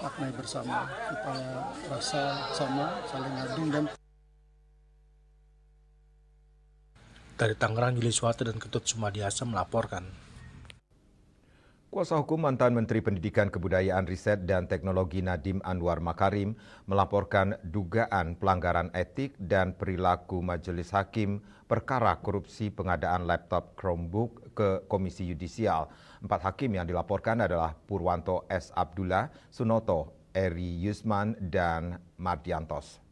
maknai bersama supaya rasa sama, saling adung dan. Dari Tangerang, Yuli Suwata dan Ketut Sumadiasa melaporkan. Kuasa hukum mantan Menteri Pendidikan Kebudayaan Riset dan Teknologi Nadiem Anwar Makarim melaporkan dugaan pelanggaran etik dan perilaku Majelis Hakim perkara korupsi pengadaan laptop Chromebook ke Komisi Yudisial. 4 hakim yang dilaporkan adalah Purwanto S. Abdullah, Sunoto, Eri Yusman, dan Mardiantos.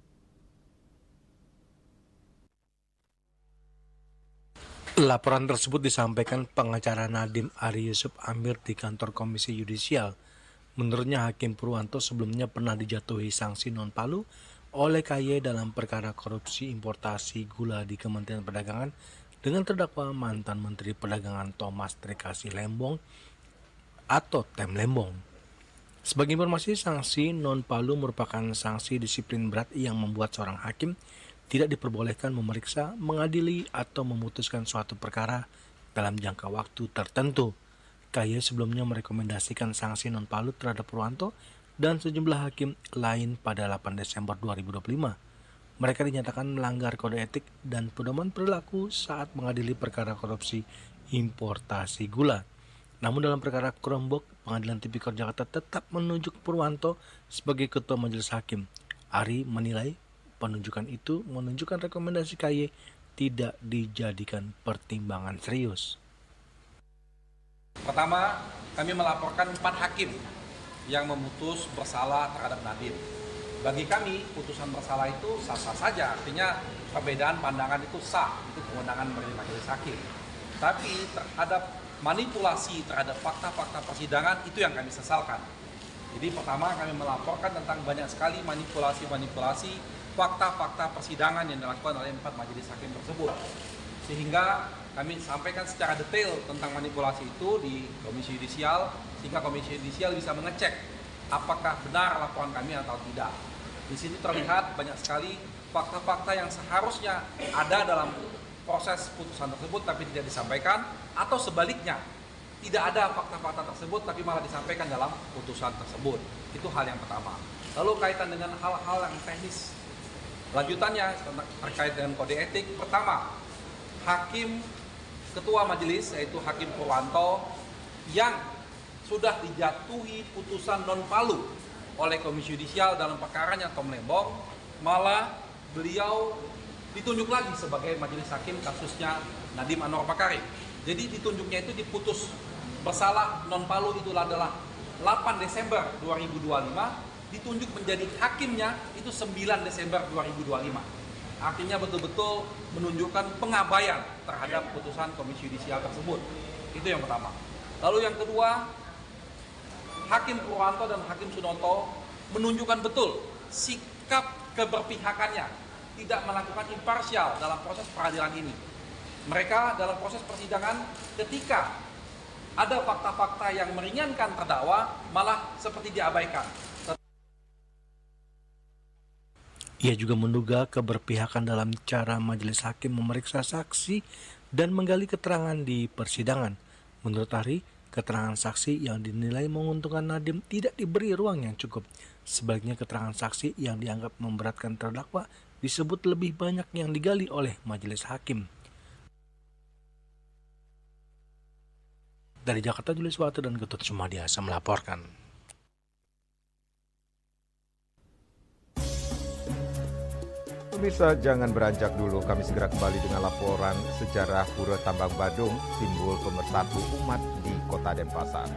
Laporan tersebut disampaikan pengacara Nadiem Ari Yusuf Amir di kantor Komisi Yudisial. Menurutnya Hakim Purwanto sebelumnya pernah dijatuhi sanksi non-palu oleh KY dalam perkara korupsi importasi gula di Kementerian Perdagangan dengan terdakwa mantan Menteri Perdagangan Thomas Trekasi Lembong atau Tem Lembong. Sebagai informasi, sanksi non-palu merupakan sanksi disiplin berat yang membuat seorang hakim tidak diperbolehkan memeriksa, mengadili, atau memutuskan suatu perkara dalam jangka waktu tertentu. KY sebelumnya merekomendasikan sanksi non-palu terhadap Purwanto dan sejumlah hakim lain pada 8 Desember 2025. Mereka dinyatakan melanggar kode etik dan pedoman perilaku saat mengadili perkara korupsi importasi gula. Namun dalam perkara Chromebook, Pengadilan Tipikor Jakarta tetap menunjuk Purwanto sebagai Ketua Majelis Hakim. Ari menilai penunjukan itu menunjukkan rekomendasi KY tidak dijadikan pertimbangan serius. Pertama, kami melaporkan 4 hakim yang memutus bersalah terhadap Nadiem. Bagi kami, putusan bersalah itu sah-sah saja, artinya perbedaan pandangan itu sah, itu kewenangan dari majelis hakim. Tapi terhadap manipulasi terhadap fakta-fakta persidangan itu yang kami sesalkan. Jadi pertama kami melaporkan tentang banyak sekali manipulasi fakta-fakta persidangan yang dilakukan oleh 4 majelis hakim tersebut. Sehingga kami sampaikan secara detail tentang manipulasi itu di Komisi Yudisial, sehingga Komisi Yudisial bisa mengecek apakah benar laporan kami atau tidak. Di sini terlihat banyak sekali fakta-fakta yang seharusnya ada dalam proses putusan tersebut tapi tidak disampaikan, atau sebaliknya, tidak ada fakta-fakta tersebut tapi malah disampaikan dalam putusan tersebut. Itu hal yang pertama. Lalu kaitan dengan hal-hal yang teknis, lanjutannya terkait dengan kode etik. Pertama, Hakim Ketua Majelis yaitu Hakim Purwanto yang sudah dijatuhi putusan non-palu oleh Komisi Yudisial dalam perkaranya Tom Lembong, malah beliau ditunjuk lagi sebagai majelis hakim kasusnya Nadiem Anwar Makarim. Jadi ditunjuknya itu diputus bersalah non palu itu adalah 8 Desember 2025, ditunjuk menjadi hakimnya itu 9 Desember 2025. Artinya betul-betul menunjukkan pengabaian terhadap putusan Komisi Yudisial tersebut. Itu yang pertama. Lalu yang kedua, Hakim Purwanto dan Hakim Sunoto menunjukkan betul sikap keberpihakannya, tidak melakukan imparsial dalam proses peradilan ini. Mereka dalam proses persidangan ketika ada fakta-fakta yang meringankan terdakwa malah seperti diabaikan. Ia juga menduga keberpihakan dalam cara majelis hakim memeriksa saksi dan menggali keterangan di persidangan. Menurut Ari, keterangan saksi yang dinilai menguntungkan Nadiem tidak diberi ruang yang cukup. Sebaliknya keterangan saksi yang dianggap memberatkan terdakwa disebut lebih banyak yang digali oleh majelis hakim. Dari Jakarta, Julius Watu dan Getut Sumadiasa melaporkan. Pemirsa, jangan beranjak dulu. Kami segera kembali dengan laporan sejarah Pura Tambang Badung, simbol pemersatu umat di Kota Denpasar.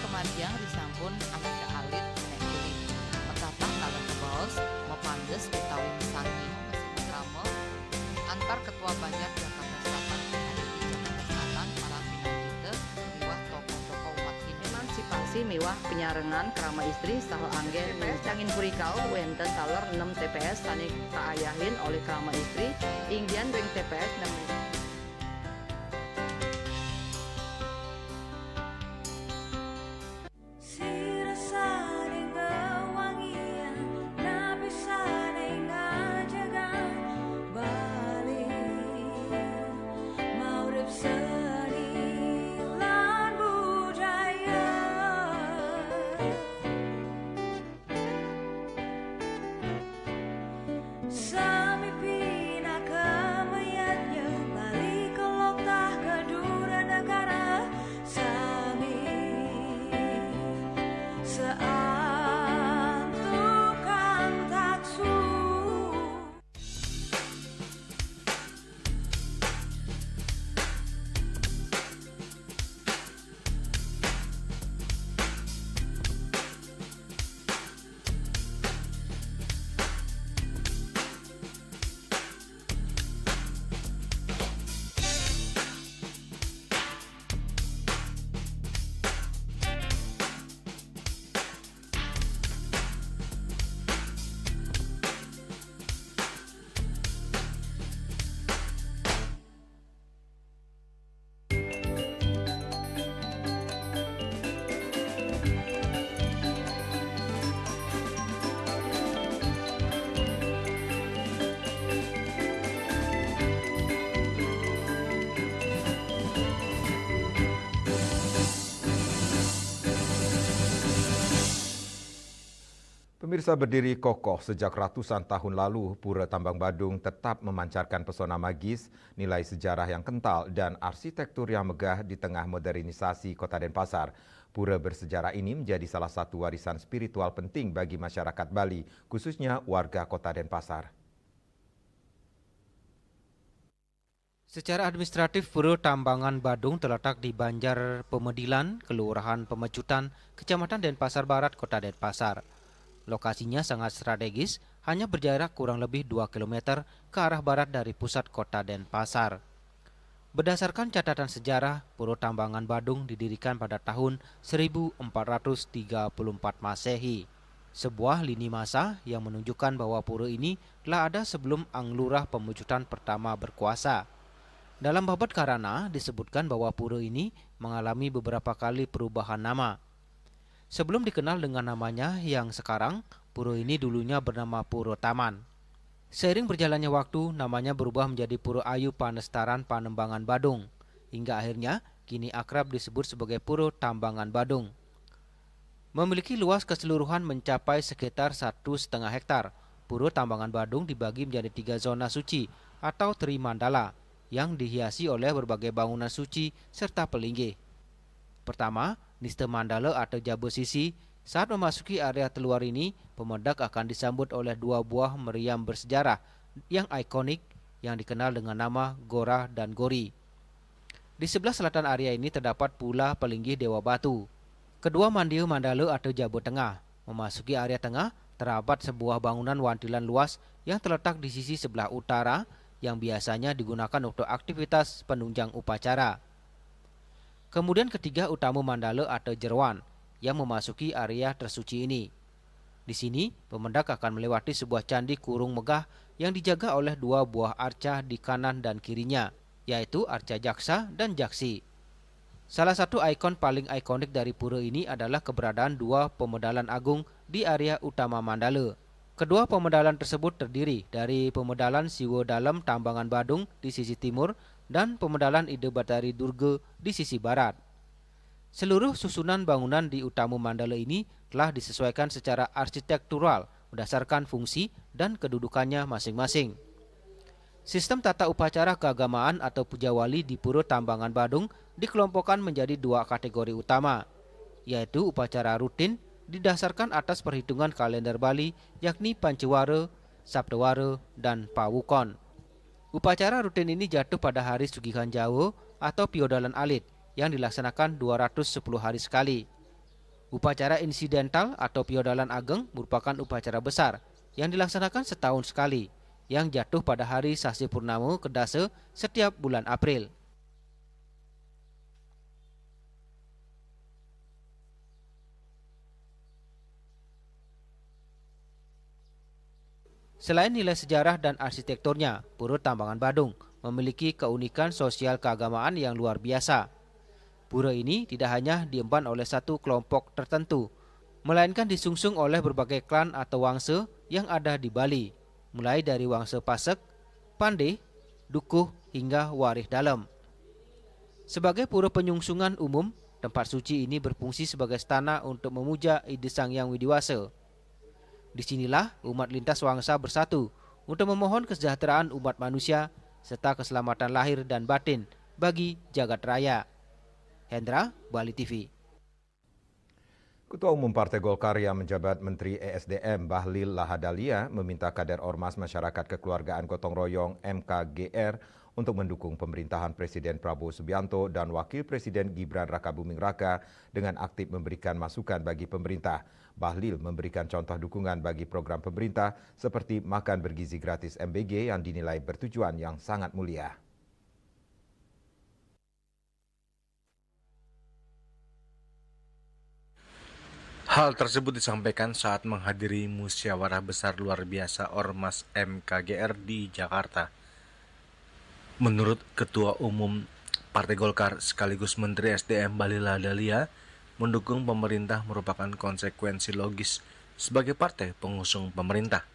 Marjang disampun anak alit nek kulit. Metatah kalau kebaos, mepandes utawi misangi mesin kramo antar ketua Banjar Jakarta Selatan hari di Jakarta Selatan para pinangita miwah tokoh-tokoh umat ini. Emansipasi miwah penyarengan kerama istri saha anggen TPS Cangin Purikau wenten taler 6 TPS sanik kaayahin oleh kerama istri inggian ring TPS 6. Pemirsa, berdiri kokoh sejak ratusan tahun lalu, Pura Tambang Badung tetap memancarkan pesona magis, nilai sejarah yang kental, dan arsitektur yang megah di tengah modernisasi Kota Denpasar. Pura bersejarah ini menjadi salah satu warisan spiritual penting bagi masyarakat Bali, khususnya warga Kota Denpasar. Secara administratif, Pura Tambangan Badung terletak di Banjar Pemedilan, Kelurahan Pemecutan, Kecamatan Denpasar Barat, Kota Denpasar. Lokasinya sangat strategis, hanya berjarak kurang lebih 2 km ke arah barat dari pusat kota Denpasar. Berdasarkan catatan sejarah, Pura Tambangan Badung didirikan pada tahun 1434 Masehi. Sebuah lini masa yang menunjukkan bahwa pura ini telah ada sebelum Anglurah Pemecutan pertama berkuasa. Dalam Babat Karana disebutkan bahwa pura ini mengalami beberapa kali perubahan nama. Sebelum dikenal dengan namanya yang sekarang, pura ini dulunya bernama Pura Taman. Seiring berjalannya waktu, namanya berubah menjadi Pura Ayu Panestaran Panembangan Badung. Hingga akhirnya, kini akrab disebut sebagai Pura Tambangan Badung. Memiliki luas keseluruhan mencapai sekitar 1,5 hektar. Pura Tambangan Badung dibagi menjadi 3 zona suci atau Trimandala yang dihiasi oleh berbagai bangunan suci serta pelinggih. Pertama, Niste Mandala atau Jabo Sisi. Saat memasuki area terluar ini, pemendak akan disambut oleh 2 buah meriam bersejarah yang ikonik yang dikenal dengan nama Gora dan Gori. Di sebelah selatan area ini terdapat pula pelinggih Dewa Batu. Kedua Mandio Mandala atau Jabo Tengah. Memasuki area tengah, terdapat sebuah bangunan wantilan luas yang terletak di sisi sebelah utara yang biasanya digunakan untuk aktivitas penunjang upacara. Kemudian ketiga Utama Mandala atau Jerwan yang memasuki area tersuci ini. Di sini, pemendak akan melewati sebuah candi kurung megah yang dijaga oleh 2 buah arca di kanan dan kirinya, yaitu arca Jaksa dan Jaksi. Salah satu ikon paling ikonik dari pura ini adalah keberadaan 2 pemedalan agung di area utama Mandala. Kedua pemedalan tersebut terdiri dari pemedalan Siwo Dalam Tambangan Badung di sisi timur dan pemedalan Ide Batari Durga di sisi barat. Seluruh susunan bangunan di Utama Mandala ini telah disesuaikan secara arsitektural berdasarkan fungsi dan kedudukannya masing-masing. Sistem tata upacara keagamaan atau pujawali di Pura Tambangan Badung dikelompokkan menjadi 2 kategori utama, yaitu upacara rutin didasarkan atas perhitungan kalender Bali yakni Pancewara, Saptawara, dan Pawukon. Upacara rutin ini jatuh pada hari Sugihan Jawa atau Piodalan Alit yang dilaksanakan 210 hari sekali. Upacara insidental atau Piodalan Ageng merupakan upacara besar yang dilaksanakan setahun sekali yang jatuh pada hari Sasi Purnama Kedasa setiap bulan April. Selain nilai sejarah dan arsitekturnya, Pura Tambangan Badung memiliki keunikan sosial keagamaan yang luar biasa. Pura ini tidak hanya diemban oleh satu kelompok tertentu, melainkan disungsung oleh berbagai klan atau wangsa yang ada di Bali, mulai dari wangsa Pasek, Pandey, Dukuh, hingga Warih Dalam. Sebagai pura penyungsungan umum, tempat suci ini berfungsi sebagai stana untuk memuja Ide Sang Hyang Widiwasa. Disinilah umat lintas wangsa bersatu untuk memohon kesejahteraan umat manusia serta keselamatan lahir dan batin bagi jagat raya. Hendra, Bali TV. Ketua Umum Partai Golkar yang menjabat Menteri ESDM Bahlil Lahadalia meminta kader Ormas Masyarakat Kekeluargaan Gotong Royong MKGR untuk mendukung pemerintahan Presiden Prabowo Subianto dan Wakil Presiden Gibran Rakabuming Raka dengan aktif memberikan masukan bagi pemerintah. Bahlil memberikan contoh dukungan bagi program pemerintah seperti makan bergizi gratis MBG yang dinilai bertujuan yang sangat mulia. Hal tersebut disampaikan saat menghadiri musyawarah besar luar biasa Ormas MKGR di Jakarta. Menurut Ketua Umum Partai Golkar sekaligus Menteri SDM Bahlil Lahadalia, mendukung pemerintah merupakan konsekuensi logis sebagai partai pengusung pemerintah.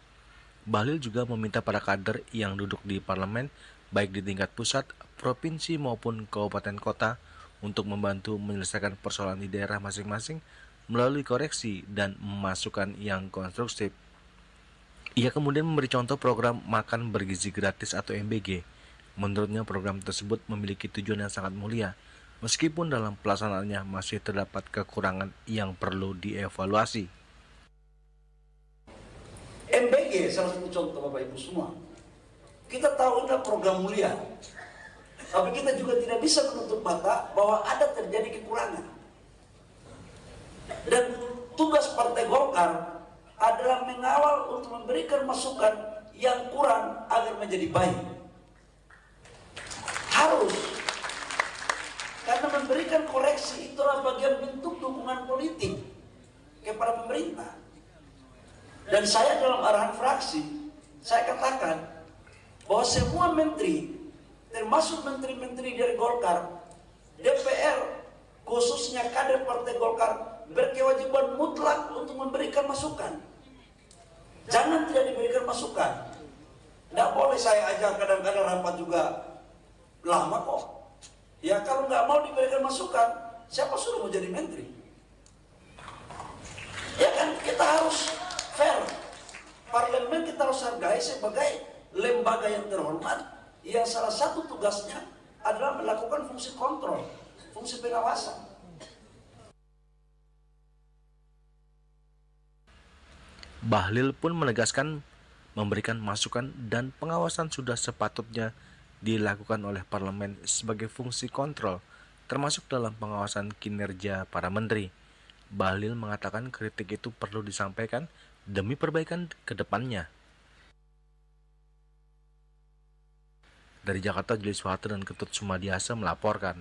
Bahlil juga meminta para kader yang duduk di parlemen, baik di tingkat pusat, provinsi maupun kabupaten kota, untuk membantu menyelesaikan persoalan di daerah masing-masing melalui koreksi dan masukan yang konstruktif. Ia kemudian memberi contoh program makan bergizi gratis atau MBG. Menurutnya program tersebut memiliki tujuan yang sangat mulia, meskipun dalam pelaksanaannya masih terdapat kekurangan yang perlu dievaluasi. MBG salah satu contoh Bapak Ibu semua. Kita tahu ini program mulia, tapi kita juga tidak bisa menutup mata bahwa ada terjadi kekurangan. Dan tugas Partai Golkar adalah mengawal untuk memberikan masukan yang kurang agar menjadi baik. Harus, karena memberikan koreksi itulah bagian bentuk dukungan politik kepada pemerintah. Dan saya dalam arahan fraksi, saya katakan bahwa semua menteri, termasuk menteri-menteri dari Golkar, DPR, khususnya kader Partai Golkar, berkewajiban mutlak untuk memberikan masukan. Jangan tidak diberikan masukan. Tidak boleh saya aja kadang-kadang rapat juga lama kok. Ya kalau nggak mau diberikan masukan, siapa suruh mau jadi menteri? Ya kan kita harus fair. Parlemen kita harus hargai sebagai lembaga yang terhormat, yang salah satu tugasnya adalah melakukan fungsi kontrol, fungsi pengawasan. Bahlil pun menegaskan memberikan masukan dan pengawasan sudah sepatutnya dilakukan oleh parlemen sebagai fungsi kontrol, termasuk dalam pengawasan kinerja para menteri. Bahlil mengatakan kritik itu perlu disampaikan demi perbaikan ke depannya. Dari Jakarta, Julius Wahata dan Ketut Sumadiasa melaporkan.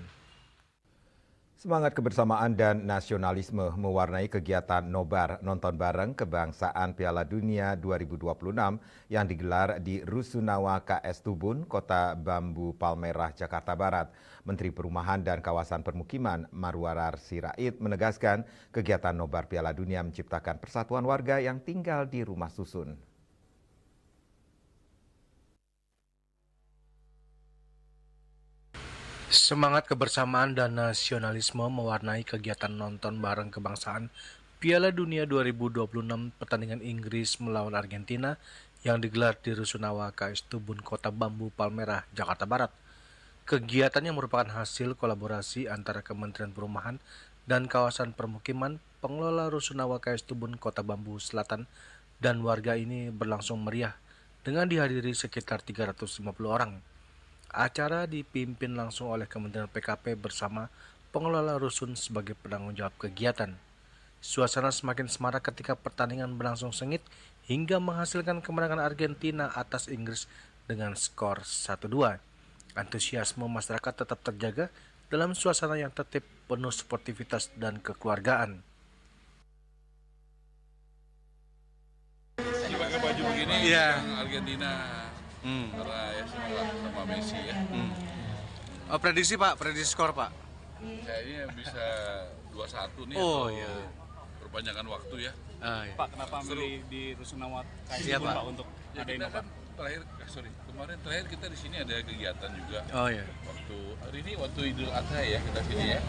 Semangat kebersamaan dan nasionalisme mewarnai kegiatan nobar nonton bareng kebangsaan Piala Dunia 2026 yang digelar di Rusunawa KS Tubun, Kota Bambu Palmerah, Jakarta Barat. Menteri Perumahan dan Kawasan Permukiman Marwarar Sirait menegaskan kegiatan nobar Piala Dunia menciptakan persatuan warga yang tinggal di rumah susun. Semangat kebersamaan dan nasionalisme mewarnai kegiatan nonton bareng kebangsaan Piala Dunia 2026 pertandingan Inggris melawan Argentina yang digelar di Rusunawa KS Tubun, Kota Bambu Palmerah, Jakarta Barat. Kegiatan yang merupakan hasil kolaborasi antara Kementerian Perumahan dan Kawasan Permukiman, pengelola Rusunawa KS Tubun, Kota Bambu Selatan, dan warga ini berlangsung meriah dengan dihadiri sekitar 350 orang. Acara dipimpin langsung oleh Kementerian PKP bersama pengelola rusun sebagai penanggung jawab kegiatan. Suasana semakin semarak ketika pertandingan berlangsung sengit hingga menghasilkan kemenangan Argentina atas Inggris dengan skor 1-2. Antusiasme masyarakat tetap terjaga dalam suasana yang tertib, penuh sportivitas dan kekeluargaan. Pakai baju begini yang Argentina. Karena ya sama Messi ya. Oh, prediksi Pak, prediksi skor Pak? Kayaknya bisa 2-1 nih. Oh atau iya. Perpanjangan waktu ya. Iya. Pak, kenapa milih di Rusunawa KS Iya, Tubun Pak. Pak untuk Ya, ada kita nobar? kan kemarin terakhir kita di sini ada kegiatan juga. Oh iya. Hari ini waktu Idul Adha ya kita sini ya.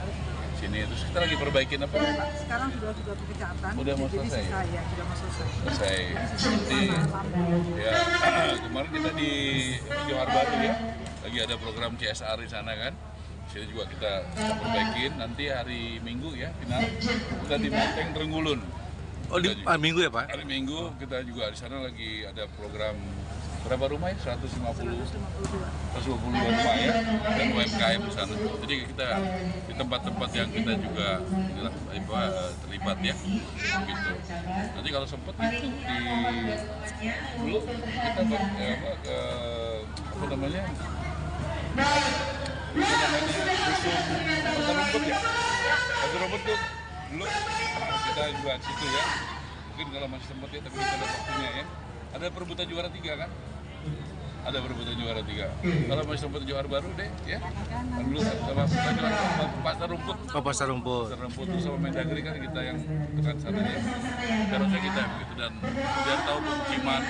Sini terus kita lagi perbaikin apa? Sekarang sudah pekerjaan. Udah mau jadi selesai. selesai ya, sudah mau selesai. Selesai. Nanti ya kemarin kita di Johar Baru ya. Lagi ada program CSR di sana kan. Sini juga kita perbaikin. Nanti hari Minggu ya final kita di Menteng Trenggulun. Oh di Minggu ya Pak? Hari Minggu kita juga di sana lagi ada program berapa rumah ya? 150 rumah ya, dan UMKM di sana. Jadi kita di tempat-tempat yang kita juga terlibat ya, gitu. Nanti kalau sempat itu dulu kita apa namanya pasar rumput ya, pasar rumput tuh dulu kita juga di situ ya. Mungkin kalau masih sempat ya, tapi kita ada waktunya ya. Ada perebutan juara 3 kan? Ada perebutan juara 3. Kalau masih sempat juara baru deh, ya. Kan dulu sama pasar rumput. Oh, pasar rumput. Pasar rumput itu sama Mendagri kan kita yang tekan sana ya. Harusnya kita begitu dan biar tahu pemukiman.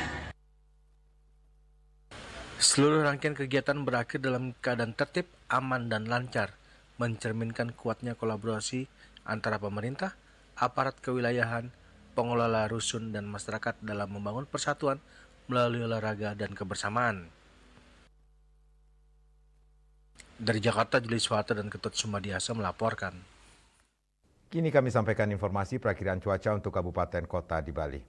Seluruh rangkaian kegiatan berakhir dalam keadaan tertib, aman dan lancar, mencerminkan kuatnya kolaborasi antara pemerintah, aparat kewilayahan, pengelola rusun dan masyarakat dalam membangun persatuan melalui olahraga dan kebersamaan. Dari Jakarta, Julius Wahata dan Ketut Sumadiasa melaporkan. Kini kami sampaikan informasi perakiraan cuaca untuk kabupaten kota di Bali.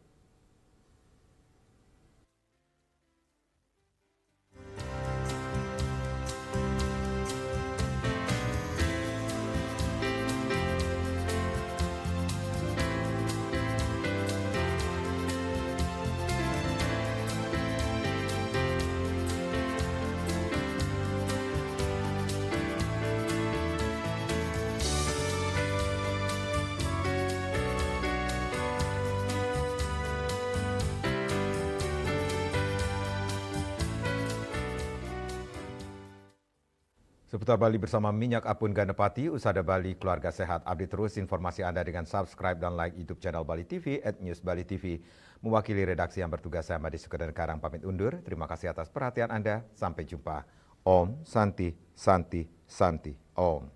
Seputar Bali bersama Minyak Apun Ganapati, Usada Bali Keluarga Sehat. Update terus informasi Anda dengan subscribe dan like YouTube channel Bali TV @newsbali.tv. Mewakili redaksi yang bertugas, saya Madi Sukadana Karang pamit undur. Terima kasih atas perhatian Anda. Sampai jumpa. Om Santi Santi Santi Om.